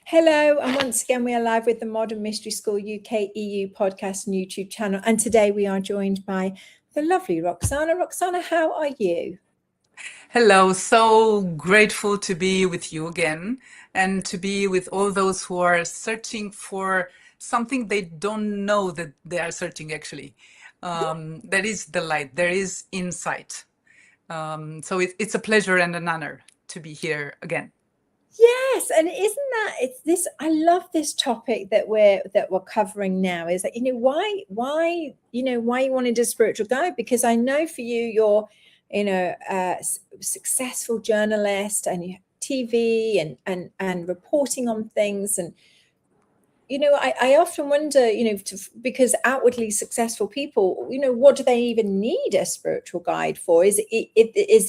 Hello, and once again, we are live with the Modern Mystery School UK EU podcast and YouTube channel. And today we are joined by the lovely Roxana. Roxana, how are you? Hello, so grateful to be with you again and to be with all those who are searching for something they don't know that they are searching actually. That is the light, there is insight. So it's a pleasure and an honor to be here again. Yes, and isn't that it's this? I love this topic that we're covering now. Is that why you wanted a spiritual guide? Because I know for you, you're a successful journalist and you have TV and reporting on things and I often wonder, because outwardly successful people, what do they even need a spiritual guide for? Is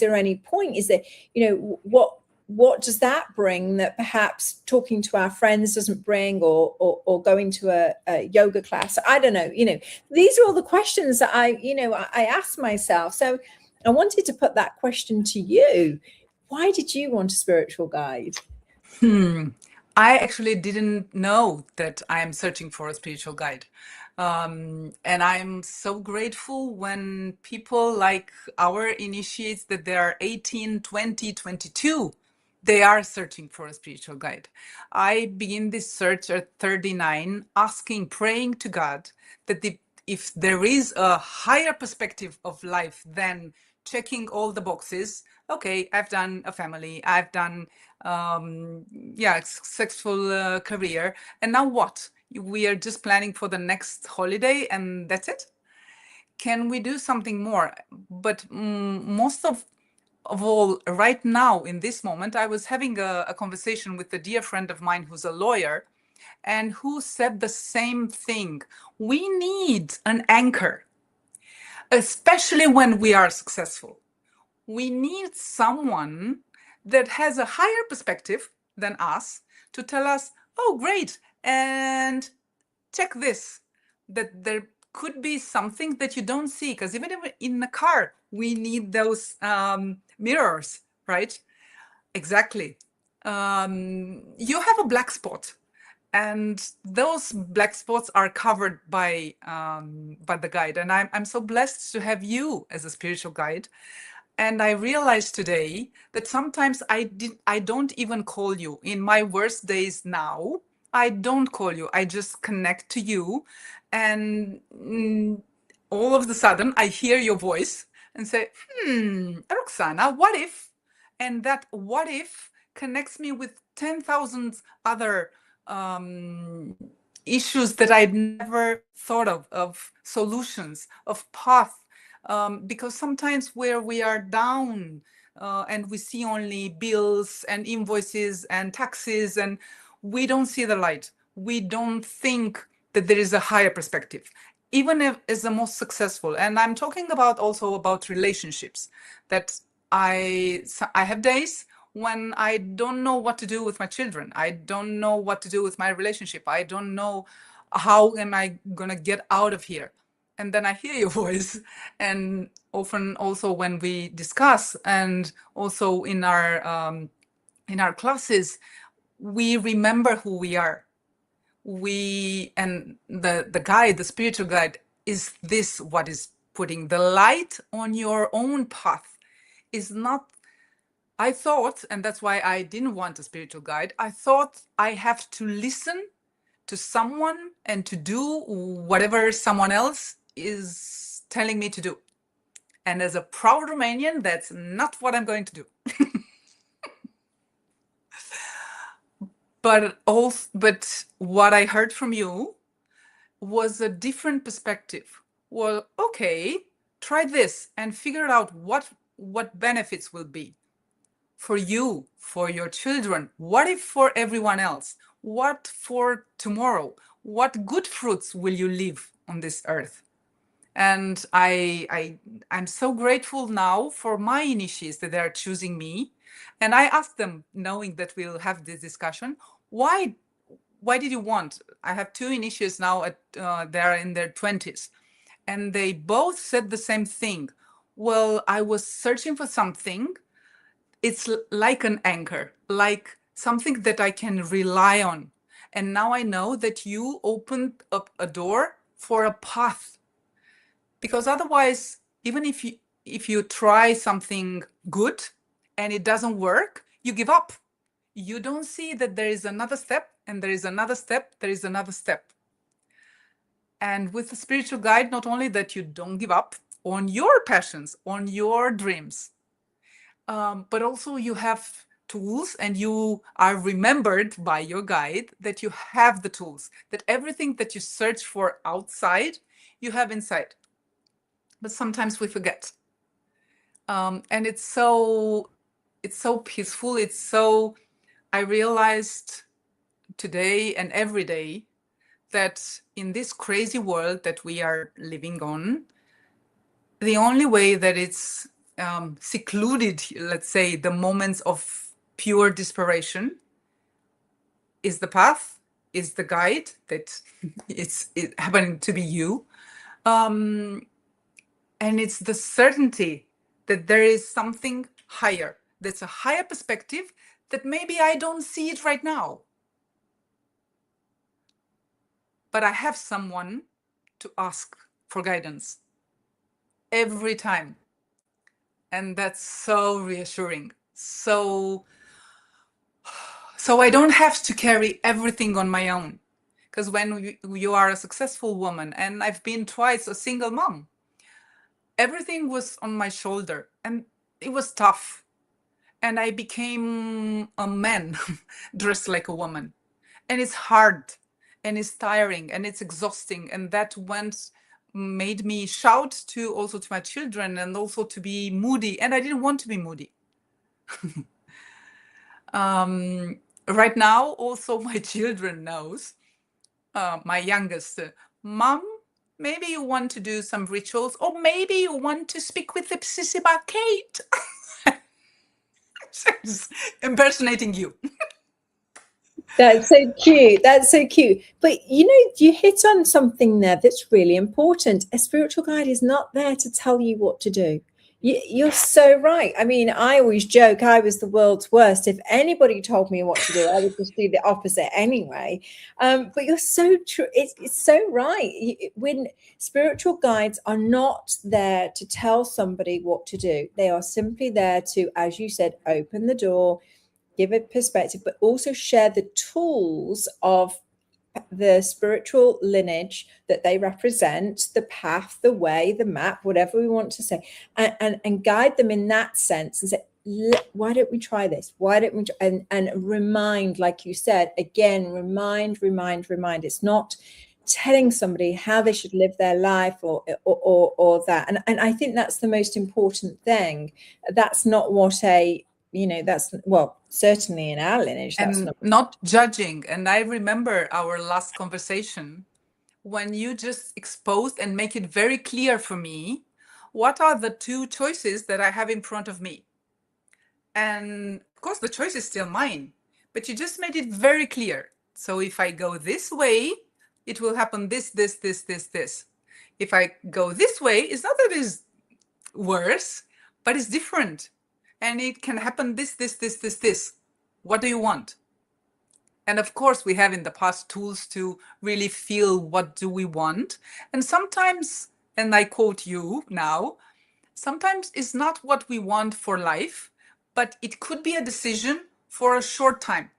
there any point? Is there, what does that bring that perhaps talking to our friends doesn't bring, or going to a yoga class? I don't know. These are all the questions that I ask myself. So I wanted to put that question to you. Why did you want a spiritual guide? I actually didn't know that I am searching for a spiritual guide. And I'm so grateful when people like our initiates that they are 18, 20, 22, they are searching for a spiritual guide. I begin this search at 39, asking, praying to God that if there is a higher perspective of life than checking all the boxes, okay, I've done a family, I've done successful career, and now what? We are just planning for the next holiday and that's it. Can we do something more? But most of all, right now in this moment, I was having a conversation with a dear friend of mine who's a lawyer and who said the same thing. We need an anchor, especially when we are successful. We need someone that has a higher perspective than us to tell us, oh, great, and check this, that there could be something that you don't see, because even in the car, we need those mirrors, right? Exactly. You have a black spot, and those black spots are covered by the guide. And I'm so blessed to have you as a spiritual guide. And I realized today that sometimes I don't even call you. In my worst days now, I don't call you. I just connect to you. And all of a sudden, I hear your voice and say, Roxana, what if? And that what if connects me with 10,000 other issues that I'd never thought of solutions, of path. Because sometimes where we are down and we see only bills and invoices and taxes, and we don't see the light. We don't think that there is a higher perspective, even if as the most successful. And I'm talking about also about relationships, that I have days when I don't know what to do with my children. I don't know what to do with my relationship. I don't know how am I gonna get out of here. And then I hear your voice, and often also when we discuss, and also in our classes, we remember who we are. And the guide, the spiritual guide, is this what is putting the light on your own path. Is not, I thought, and that's why I didn't want a spiritual guide, I thought I have to listen to someone and to do whatever someone else is telling me to do. And as a proud Romanian, that's not what I'm going to do. But what I heard from you was a different perspective. Well, okay, try this and figure out what benefits will be for you, for your children. What if for everyone else? What for tomorrow? What good fruits will you leave on this earth? And I'm so grateful now for my initiates that they are choosing me. And I asked them, knowing that we'll have this discussion, why did you want? I have two initiates now they're in their 20s, and they both said the same thing. Well, I was searching for something. It's like an anchor, like something that I can rely on. And now I know that you opened up a door for a path, because otherwise, even if you try something good and it doesn't work, you give up. You don't see that there is another step, and there is another step, there is another step. And with the spiritual guide, not only that you don't give up on your passions, on your dreams, but also you have tools, and you are remembered by your guide that you have the tools, that everything that you search for outside, you have inside. But sometimes we forget. And it's so peaceful. I realized today and every day that in this crazy world that we are living on, the only way that it's secluded, let's say, the moments of pure desperation, is the path, is the guide that it's happening to be you. And it's the certainty that there is something higher, that's a higher perspective, that maybe I don't see it right now. But I have someone to ask for guidance every time. And that's so reassuring. So I don't have to carry everything on my own. Because when you are a successful woman, and I've been twice a single mom, everything was on my shoulder, and it was tough. And I became a man dressed like a woman. And it's hard, and it's tiring, and it's exhausting. And that made me shout to also to my children, and also to be moody. And I didn't want to be moody. Right now, also my children knows, my youngest, Mom, maybe you want to do some rituals, or maybe you want to speak with the Psisiba Kate. Impersonating you. That's so cute. That's so cute. But you know, you hit on something there that's really important. A spiritual guide is not there to tell you what to do. You're so right. I mean, I always joke I was the world's worst. If anybody told me what to do, I would just do the opposite anyway. But you're so true. It's so right. When spiritual guides are not there to tell somebody what to do, they are simply there to, as you said, open the door, give a perspective, but also share the tools of the spiritual lineage that they represent, the path, the way, the map, whatever we want to say, and guide them in that sense and say, why don't we try this? Why don't we? And remind, like you said, again, remind. It's not telling somebody how they should live their life or that. And I think that's the most important thing. That's not what that's, well, certainly in our lineage, that's not judging. And I remember our last conversation when you just exposed and make it very clear for me what are the two choices that I have in front of me. And of course, the choice is still mine, but you just made it very clear. So if I go this way, it will happen this. If I go this way, it's not that it's worse, but it's different. And it can happen this. What do you want? And of course, we have in the past tools to really feel what do we want. And sometimes, and I quote you now, sometimes it's not what we want for life, but it could be a decision for a short time.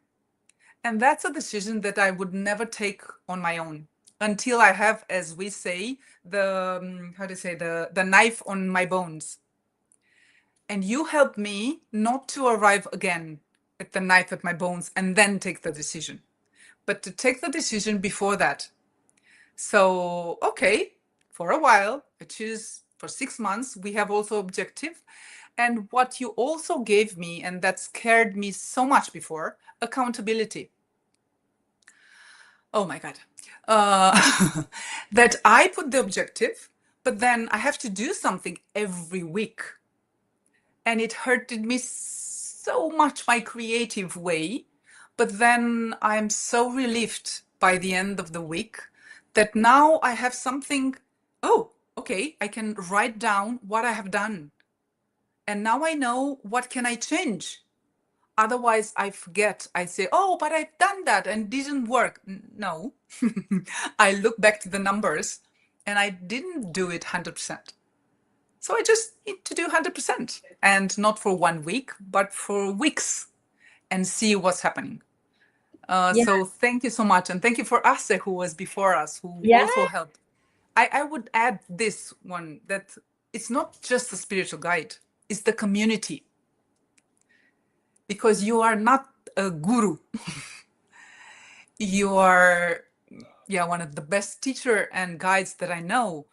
And that's a decision that I would never take on my own until I have, as we say, the knife on my bones. And you help me not to arrive again at the knife at my bones and then take the decision, but to take the decision before that. So, okay, for a while, which is for 6 months, we have also objective. And what you also gave me, and that scared me so much before, accountability. Oh my God. That I put the objective, but then I have to do something every week. And it hurted me so much, my creative way. But then I'm so relieved by the end of the week that now I have something, oh, okay, I can write down what I have done. And now I know what can I change. Otherwise, I forget. I say, oh, but I've done that and didn't work. No, I look back to the numbers and I didn't do it 100%. So I just need to do 100% and not for 1 week, but for weeks and see what's happening. Yeah. So thank you so much. And thank you for Ase, who was before us, who Yeah. also helped. I would add this one, that it's not just a spiritual guide, it's the community. Because you are not a guru. You are, yeah, one of the best teacher and guides that I know,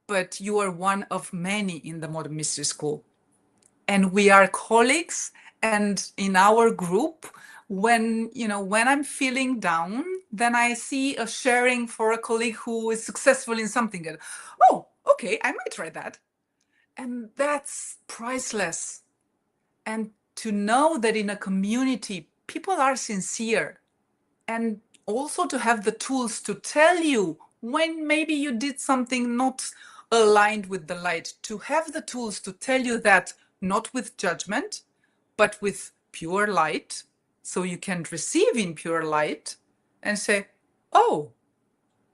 but you are one of many in the Modern Mystery School. And we are colleagues, and in our group, when I'm feeling down, then I see a sharing for a colleague who is successful in something, and oh, okay, I might try that. And that's priceless. And to know that in a community people are sincere, and also to have the tools to tell you when maybe you did something not aligned with the light, to have the tools to tell you that, not with judgment, but with pure light, so you can receive in pure light and say, oh,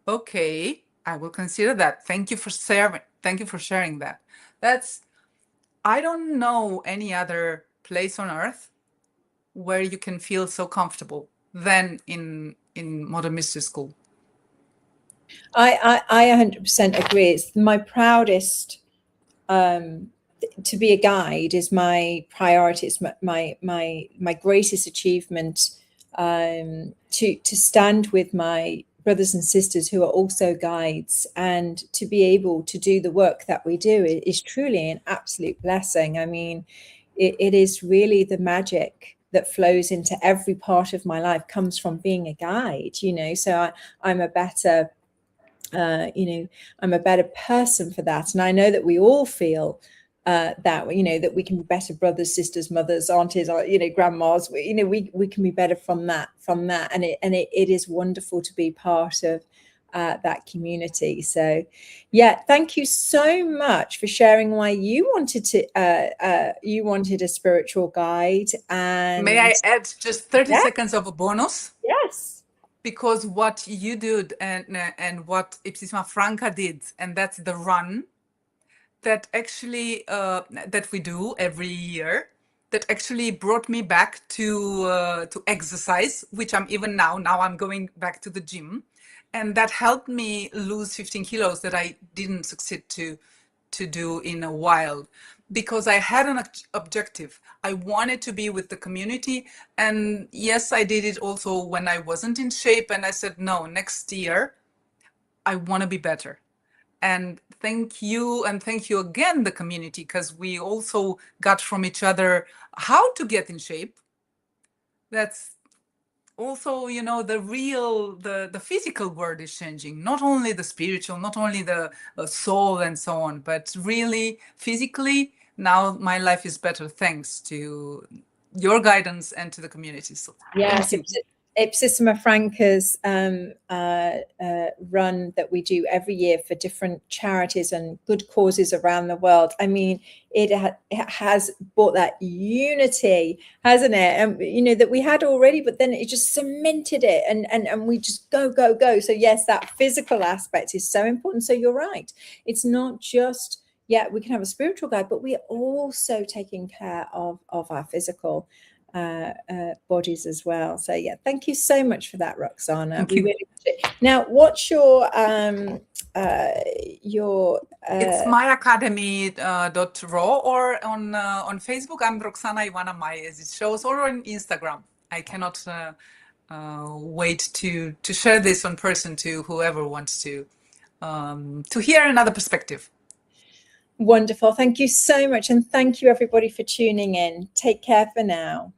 okay, I will consider that. Thank you for sharing. Thank you for sharing that. I don't know any other place on earth where you can feel so comfortable than in Modern Mystery School. I 100% agree. It's my proudest, to be a guide is my priority. It's my greatest achievement, to stand with my brothers and sisters who are also guides, and to be able to do the work that we do is truly an absolute blessing. I mean, it is really the magic that flows into every part of my life comes from being a guide, so I'm a better I'm a better person for that. And I know that we all feel that, that we can be better brothers, sisters, mothers, aunties, or, grandmas. We can be better from that. And it is wonderful to be part of that community. So, yeah, thank you so much for sharing why you wanted a spiritual guide. And may I add just 30 yeah, seconds of a bonus? yes. Because what you did and what Ipsisma Franca did, and that's the run that actually that we do every year, that actually brought me back to exercise, which I'm even now. Now I'm going back to the gym, and that helped me lose 15 kilos that I didn't succeed to do in a while, because I had an objective. I wanted to be with the community. And yes, I did it also when I wasn't in shape. And I said, no, next year, I want to be better. And thank you. And thank you again, the community, because we also got from each other how to get in shape. That's also, the physical world is changing, not only the spiritual, not only the soul and so on, but really physically. Now my life is better thanks to your guidance and to the community. So Yes, thank you. Ipsissima Franca's run that we do every year for different charities and good causes around the world. I mean, it has brought that unity, hasn't it? And that we had already, but then it just cemented it, and we just go. So yes, that physical aspect is so important. So you're right. It's not just, we can have a spiritual guide, but we're also taking care of our physical bodies as well. So yeah, thank you so much for that, Roxana. Thank We you. really appreciate it. Now, what's your It's myacademy.ro, or on Facebook I'm Roxana Ivana Mai, as it shows, or on Instagram. I cannot wait to share this on person to whoever wants to hear another perspective. Wonderful. Thank you so much. And thank you everybody for tuning in. Take care for now.